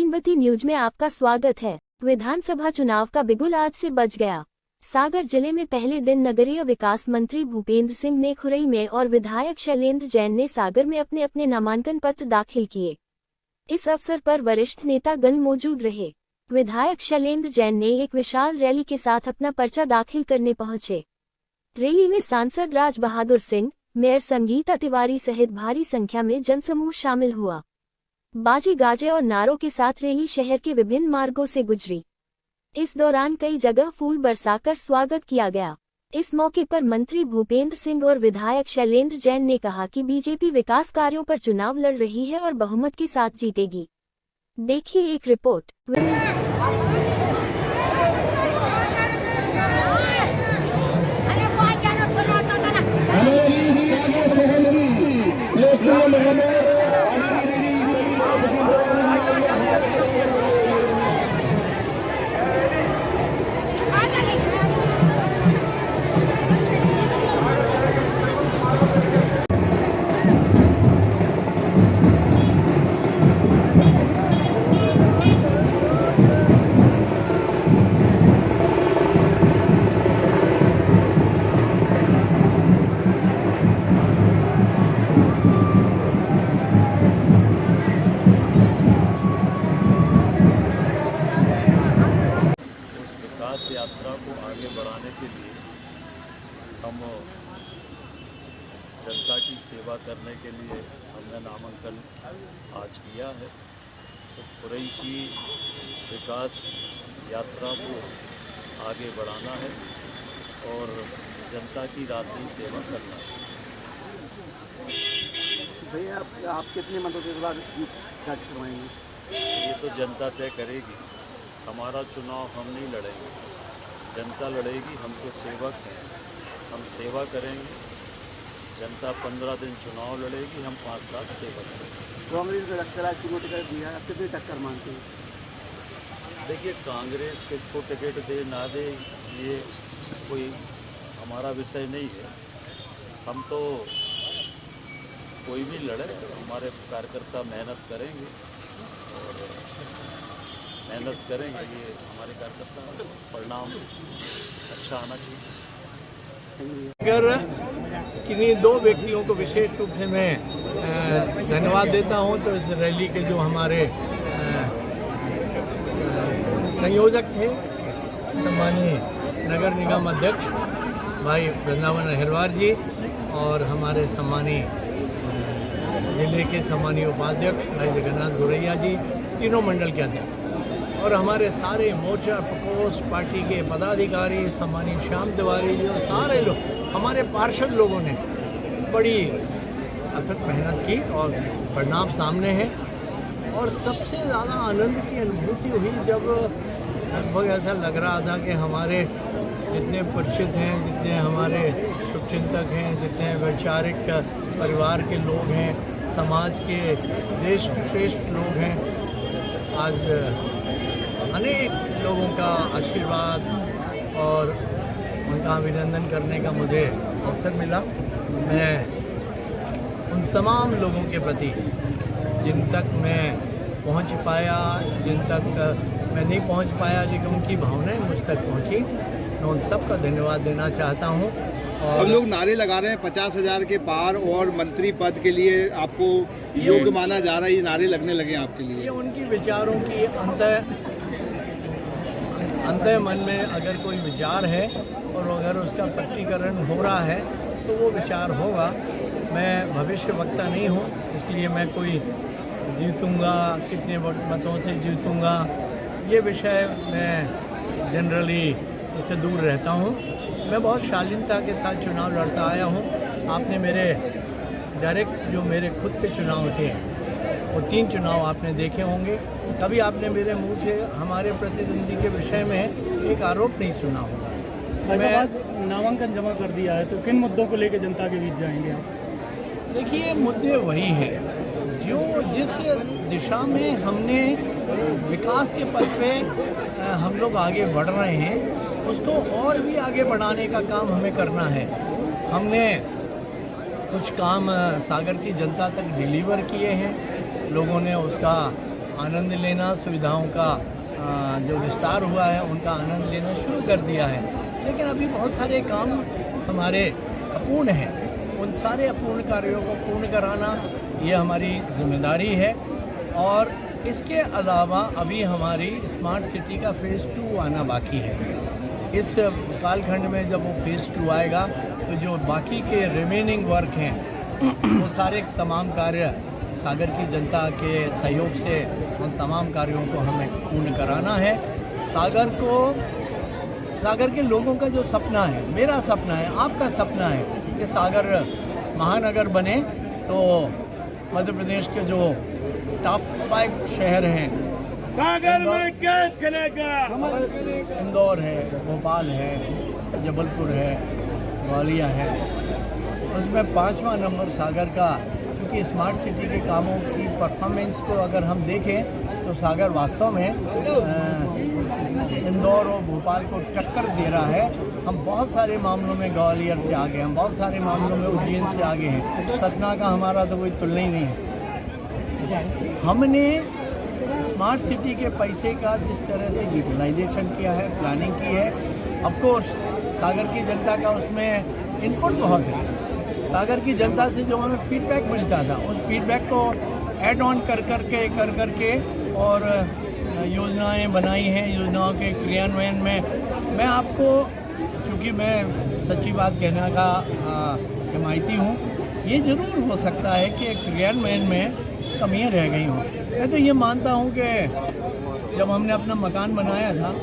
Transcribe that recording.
मीनवती news में आपका स्वागत है। विधानसभा चुनाव का बिगुल आज से बज गया। सागर जिले में पहले दिन नगरीय विकास मंत्री भूपेंद्र सिंह ने खुरई में और विधायक शैलेंद्र जैन ने सागर में अपने अपने नामांकन पत्र दाखिल किए। इस अवसर पर वरिष्ठ नेतागण मौजूद रहे। विधायक शैलेंद्र जैन ने एक विशाल रैली के साथ अपना पर्चा दाखिल करने पहुंचे। रैली में सांसद राज बहादुर सिंह, मेयर संगीता तिवारी सहित भारी संख्या में जनसमूह शामिल हुआ। बाजी गाजे और नारों के साथ रैली शहर के विभिन्न मार्गों से गुजरी। इस दौरान कई जगह फूल बरसाकर स्वागत किया गया। इस मौके पर मंत्री भूपेंद्र सिंह और विधायक शैलेंद्र जैन ने कहा कि बीजेपी विकास कार्यों पर चुनाव लड़ रही है और बहुमत के साथ जीतेगी। देखिए एक रिपोर्ट। यात्रा को आगे बढ़ाने के लिए हम जनता की सेवा करने के लिए हमने नामांकन आज किया है। तो खुरई की विकास यात्रा को आगे बढ़ाना है और जनता की रात्रि सेवा करना है। भैया आप कितने मतों के बाद दर्ज करवाएंगे? ये तो जनता तय करेगी। हमारा चुनाव हम नहीं लड़ेंगे, जनता लड़ेगी। हम तो सेवक हैं, हम सेवा करेंगे। जनता 15 दिन चुनाव लड़ेगी, हम 5 साल सेवा करेंगे। कांग्रेस ने रक्षाराज को टिकट दिया है, कितनी टक्कर मानते हैं? देखिए, कांग्रेस किसको टिकट दे ना दे ये कोई हमारा विषय नहीं है। हम तो कोई भी लड़े, हमारे कार्यकर्ता मेहनत करेंगे और मेहनत करेंगे। ये हमारे कार्यकर्ता परिणाम अच्छा आना चाहिए। अगर किन्हीं 2 व्यक्तियों को विशेष रूप से मैं धन्यवाद देता हूं तो इस रैली के जो हमारे संयोजक थे, सम्मानीय नगर निगम अध्यक्ष भाई वृंदावन अहिरवार जी और हमारे सम्मानीय जिले के सम्मानीय उपाध्यक्ष भाई जगन्नाथ गोरैया जी, तीनों मंडल के अध्यक्ष और हमारे सारे मोर्चा प्रकोष्ठ पार्टी के पदाधिकारी, सम्मानीय श्याम तिवारी जी और सारे लोग, हमारे पार्षद लोगों ने बड़ी अथक मेहनत की और परिणाम सामने है। और सबसे ज़्यादा आनंद की अनुभूति हुई जब लगभग ऐसा लग रहा था कि हमारे जितने परिचित हैं, जितने हमारे शुभचिंतक हैं, जितने वैचारिक परिवार के लोग हैं, समाज के देश श्रेष्ठ लोग हैं, आज अनेक लोगों का आशीर्वाद और उनका अभिनंदन करने का मुझे अवसर मिला। मैं उन तमाम लोगों के प्रति जिन तक मैं पहुंच पाया, जिन तक मैं नहीं पहुंच पाया लेकिन उनकी भावनाएं मुझ तक पहुंची, मैं उन सब का धन्यवाद देना चाहता हूं। और अब लोग नारे लगा रहे हैं 50,000 के पार और मंत्री पद के लिए आपको योग्य माना जा रहा है, ये नारे लगने लगे आपके लिए? ये उनकी विचारों की अंतः मन में अगर कोई विचार है और अगर उसका स्पष्टीकरण हो रहा है तो वो विचार होगा। मैं भविष्य वक्ता नहीं हूँ, इसलिए मैं कोई जीतूँगा, कितने मतों से जीतूँगा, ये विषय मैं जनरली इससे दूर रहता हूँ। मैं बहुत शालीनता के साथ चुनाव लड़ता आया हूँ। आपने मेरे डायरेक्ट जो मेरे खुद के चुनाव थे वो 3 चुनाव आपने देखे होंगे। कभी आपने मेरे मुंह से हमारे प्रतिद्वंदी के विषय में एक आरोप नहीं सुना होगा। मैं नामांकन जमा कर दिया है तो किन मुद्दों को लेकर जनता के बीच जाएंगे आप? देखिए, मुद्दे वही हैं जो जिस दिशा में हमने विकास के पथ पे हम लोग आगे बढ़ रहे हैं उसको और भी आगे बढ़ाने का काम हमें करना है। हमने कुछ काम सागर की जनता तक डिलीवर किए हैं, लोगों ने उसका आनंद लेना, सुविधाओं का जो विस्तार हुआ है उनका आनंद लेना शुरू कर दिया है। लेकिन अभी बहुत सारे काम हमारे अपूर्ण हैं, उन सारे अपूर्ण कार्यों को पूर्ण कराना ये हमारी जिम्मेदारी है। और इसके अलावा अभी हमारी स्मार्ट सिटी का फ़ेज़ 2 आना बाकी है। इस कालखंड में जब वो फ़ेज़ 2 आएगा तो जो बाकी के रिमेनिंग वर्क हैं वो सारे तमाम कार्य सागर की जनता के सहयोग से उन तमाम कार्यों को हमें पूर्ण कराना है। सागर के लोगों का जो सपना है, मेरा सपना है, आपका सपना है कि सागर महानगर बने, तो मध्य प्रदेश के जो टॉप 5 शहर हैं, सागर में क्या चलेगा? इंदौर है, भोपाल है, जबलपुर है, ग्वालियर है, उसमें 5वां नंबर सागर का। क्योंकि स्मार्ट सिटी के कामों की परफॉर्मेंस को अगर हम देखें तो सागर वास्तव में इंदौर और भोपाल को टक्कर दे रहा है। हम बहुत सारे मामलों में ग्वालियर से आगे हैं, हम बहुत सारे मामलों में उज्जैन से आगे हैं। सतना का हमारा तो कोई तुलना ही नहीं है। हमने स्मार्ट सिटी के पैसे का जिस तरह से यूटिलाइजेशन किया है, प्लानिंग की है, ऑफकोर्स सागर की जनता का उसमें इनपुट बहुत है। सागर की जनता से जो हमें फीडबैक मिलता था, उस फीडबैक को ऐड ऑन कर करके और योजनाएं बनाई हैं। योजनाओं के क्रियान्वयन में मैं आपको, क्योंकि मैं सच्ची बात कहने का हिमायती हूँ, ये ज़रूर हो सकता है कि क्रियान्वयन में कमियां रह गई हों। मैं तो ये मानता हूँ कि जब हमने अपना मकान बनाया था